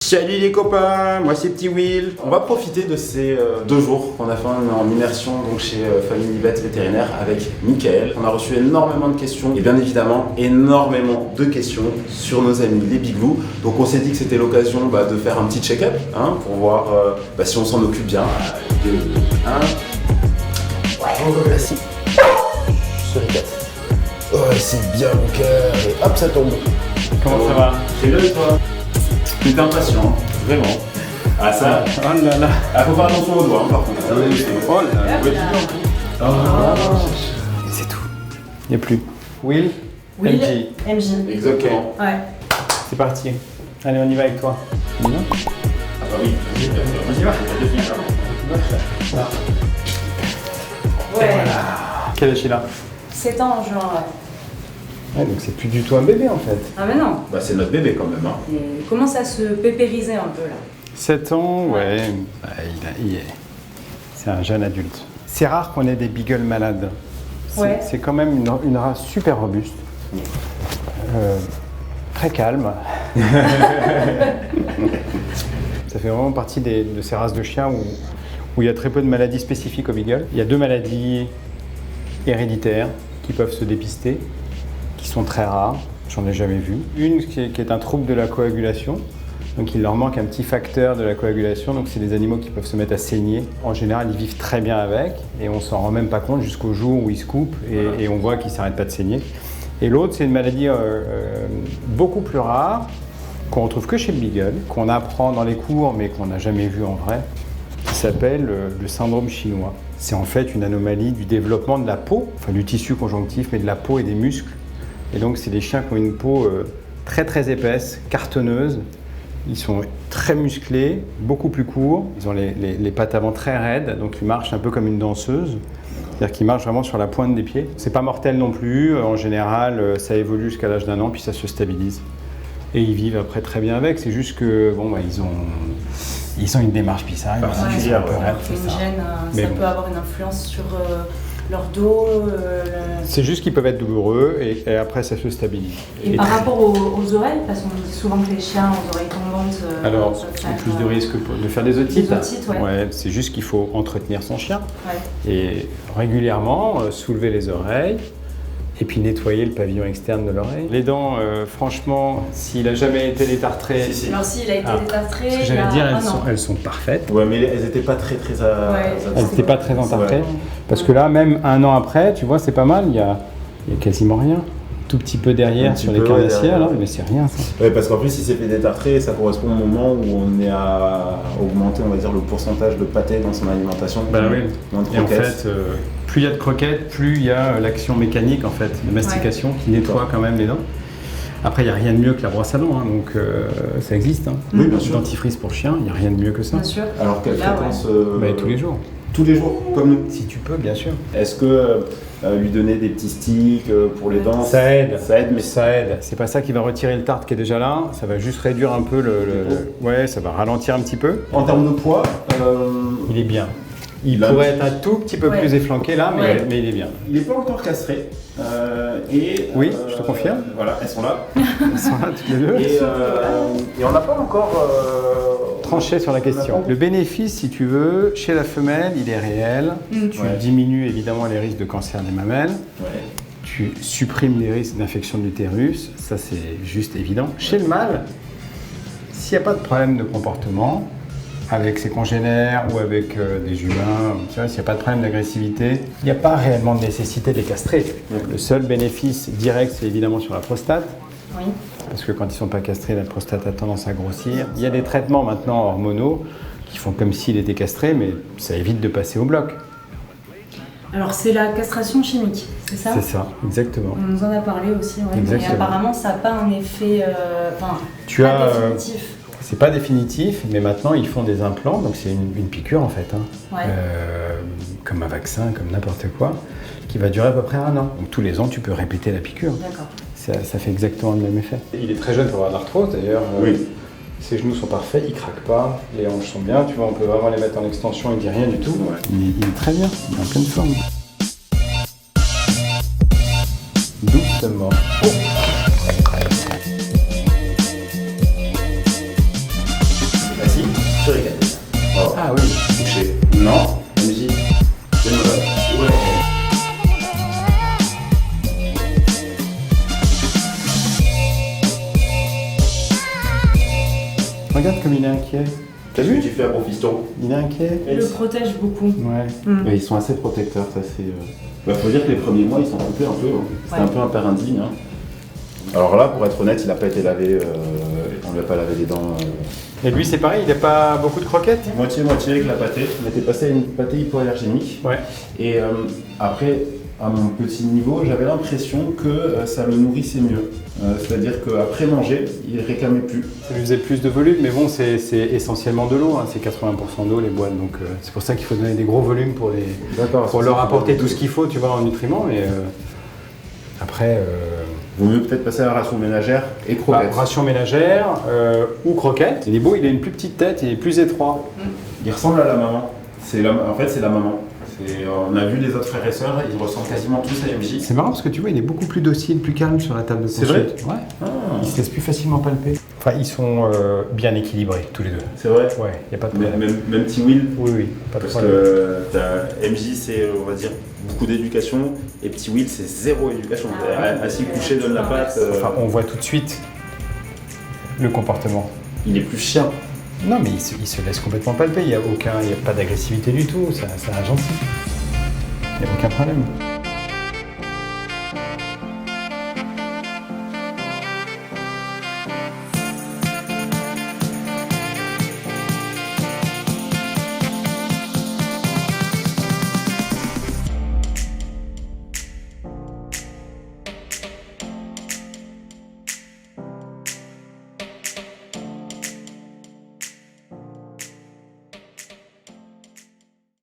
Salut les copains, moi c'est Petit Will. On va profiter de ces 2 jours qu'on a fait en immersion donc chez Family Vet Vétérinaire avec Michael. On a reçu énormément de questions et bien évidemment énormément de questions sur nos amis les Biglous. Donc on s'est dit que c'était l'occasion de faire un petit check-up pour voir si on s'en occupe bien. 2, 1. Ouais, merci. Je répète. Oh, c'est bien mon cœur et hop ça tombe. Comment ça va? C'est bien et toi? T'es impatient, vraiment. Ah ça, Oh là là. ah, faut faire attention aux doigts par contre. Oh là là. C'est tout. Il n'y a plus. Will, Will, MJ. MJ. Exactement. Ouais. C'est parti. Allez, on y va avec toi. Ah bah oui, on y va. Ouais. Quel âge il a? 7 ans en juin, ouais. Ouais, donc c'est plus du tout un bébé en fait. Ah mais non. Bah c'est notre bébé quand même. Il commence à se pépériser un peu là. 7 ans, ouais. C'est un jeune adulte. C'est rare qu'on ait des beagles malades. Ouais. C'est quand même une race super robuste. Très calme. Ça fait vraiment partie de ces races de chiens où il y a très peu de maladies spécifiques au beagle. Il y a 2 maladies héréditaires qui peuvent se dépister, qui sont très rares, j'en ai jamais vu. Une qui est un trouble de la coagulation, donc il leur manque un petit facteur de la coagulation, donc c'est des animaux qui peuvent se mettre à saigner. En général, ils vivent très bien avec et on s'en rend même pas compte jusqu'au jour où ils se coupent et on voit qu'ils s'arrêtent pas de saigner. Et l'autre, c'est une maladie beaucoup plus rare, qu'on retrouve que chez le beagle, qu'on apprend dans les cours mais qu'on n'a jamais vu en vrai, qui s'appelle le syndrome chinois. C'est en fait une anomalie du développement de la peau, enfin du tissu conjonctif, mais de la peau et des muscles. Et donc, c'est des chiens qui ont une peau très très épaisse, cartonneuse. Ils sont très musclés, beaucoup plus courts. Ils ont les pattes avant très raides, donc ils marchent un peu comme une danseuse. C'est-à-dire qu'ils marchent vraiment sur la pointe des pieds. C'est pas mortel non plus. En général, ça évolue jusqu'à l'âge d'1 an, puis ça se stabilise. Et ils vivent après très bien avec. C'est juste que ils ont une démarche bizarre, particulière. Une gêne, ça peut avoir une influence sur leur dos. C'est juste qu'ils peuvent être douloureux et après ça se stabilise. Et par rapport aux oreilles, parce qu'on dit souvent que les chiens aux oreilles tombantes. Alors, ils ont plus de risques de faire des otites. Des otites, ouais. C'est juste qu'il faut entretenir son chien Ouais. et régulièrement soulever les oreilles et puis nettoyer le pavillon externe de l'oreille. Les dents, franchement, s'il a jamais été détartré. Alors s'il a été détartré. Ce que j'allais dire, elles sont parfaites. Ouais, mais elles n'étaient pas très Elles n'étaient pas très entartrées. Parce que là, même 1 an après, tu vois, c'est pas mal, il y a quasiment rien. Tout petit peu derrière sur les carnassières, là, mais c'est rien ça. Ouais, parce qu'en plus, il s'est fait détartrer, ça correspond au moment où on est à augmenter, on va dire, le pourcentage de pâté dans son alimentation. Oui. Et en fait, plus il y a de croquettes, plus il y a l'action mécanique en fait, de mastication qui nettoie quand même les dents. Après, il n'y a rien de mieux que la brosse à dents, donc ça existe. Oui, bien sûr. Dentifrice pour chien, il n'y a rien de mieux que ça. Bien sûr. Alors quelle fréquence Tous les jours. Tous les jours, comme nous. Si tu peux, bien sûr. Est-ce que lui donner des petits sticks pour les dents, ça aide. Ça aide, mais Ça aide. C'est pas ça qui va retirer le tartre qui est déjà là. Ça va juste réduire un peu Ouais, ça va ralentir un petit peu. en termes de poids, Il est bien. Il pourrait être un tout petit peu plus efflanqué là, mais il est bien. il n'est pas encore castré. Oui, je te confirme. Voilà, elles sont là. Ils sont là tous les deux. Et on n'a pas encore Trancher sur la question. Le bénéfice, si tu veux, chez la femelle, il est réel. Tu diminues évidemment les risques de cancer des mamelles. Ouais. Tu supprimes les risques d'infection de l'utérus. Ça, c'est juste évident. Chez le mâle, s'il n'y a pas de problème de comportement, avec ses congénères ou avec des humains, s'il n'y a pas de problème d'agressivité, il n'y a pas réellement de nécessité de les castrer. Donc, le seul bénéfice direct, c'est évidemment sur la prostate. Oui. Parce que quand ils ne sont pas castrés, la prostate a tendance à grossir. Il y a des traitements maintenant hormonaux qui font comme s'il était castré, mais ça évite de passer au bloc. Alors c'est la castration chimique, c'est ça? C'est ça, exactement. On nous en a parlé aussi, mais Exactement. apparemment ça n'a pas un effet Tu pas as, définitif. C'est pas définitif, mais maintenant ils font des implants, donc c'est une piqûre en fait, comme un vaccin, comme n'importe quoi, qui va durer à peu près 1 an. Donc tous les ans tu peux répéter la piqûre. D'accord. Ça fait exactement le même effet. Il est très jeune pour avoir de l'arthrose d'ailleurs. Oui. Ses genoux sont parfaits, il craque pas, les hanches sont bien, tu vois, on peut vraiment les mettre en extension, il dit rien du tout. Ouais. Il est très bien, il est en pleine forme. Doucement. Shuriken. Oh. Ah oui. Touché. Non. MJ. C'est mauvais. Ouais. Regarde comme il est inquiet. Qu'est-ce que tu fais à mon fiston? Il est inquiet. Il le protège beaucoup. Ouais. Ouais, ils sont assez protecteurs, ça c'est. Faut dire que les premiers mois ils sont coupés un peu. Hein. C'était un peu un père indigne. Hein. Alors là, pour être honnête, il n'a pas été lavé. On lui a pas lavé les dents. Et lui, c'est pareil, il n'a pas beaucoup de croquettes. Moitié-moitié avec la pâtée. On était passé à une pâtée hypoallergénique. Ouais. Et après, à mon petit niveau, j'avais l'impression que ça le nourrissait mieux. C'est-à-dire qu'après manger, il réclamait plus. Ça lui faisait plus de volume, mais bon, c'est essentiellement de l'eau, hein. C'est 80% d'eau les boîtes, donc c'est pour ça qu'il faut donner des gros volumes pour leur apporter tout ce qu'il faut, tu vois, en nutriments. Mais après, vaut mieux peut-être passer à la ration ménagère et croquettes. Ration ménagère ou croquettes. Il est beau, il a une plus petite tête, il est plus étroit. Il ressemble à la maman. En fait, c'est la maman. On a vu les autres frères et sœurs, ils ressemblent quasiment tous à MJ. C'est marrant parce que tu vois, il est beaucoup plus docile, plus calme sur la table de consulte. C'est vrai? Ouais. Ah. Il se laisse plus facilement palper. Enfin, ils sont bien équilibrés, tous les deux. C'est vrai? Ouais, il n'y a pas de problème. Même petit Will? Oui, pas de Parce problème. que MJ, c'est, on va dire, beaucoup d'éducation, et petit Will, c'est zéro éducation. Assis, couché, donne la patte. Enfin, on voit tout de suite le comportement. Il est plus chien. Non, mais il se laisse complètement palper. Il n'y a pas d'agressivité du tout. C'est un gentil. Il n'y a aucun problème.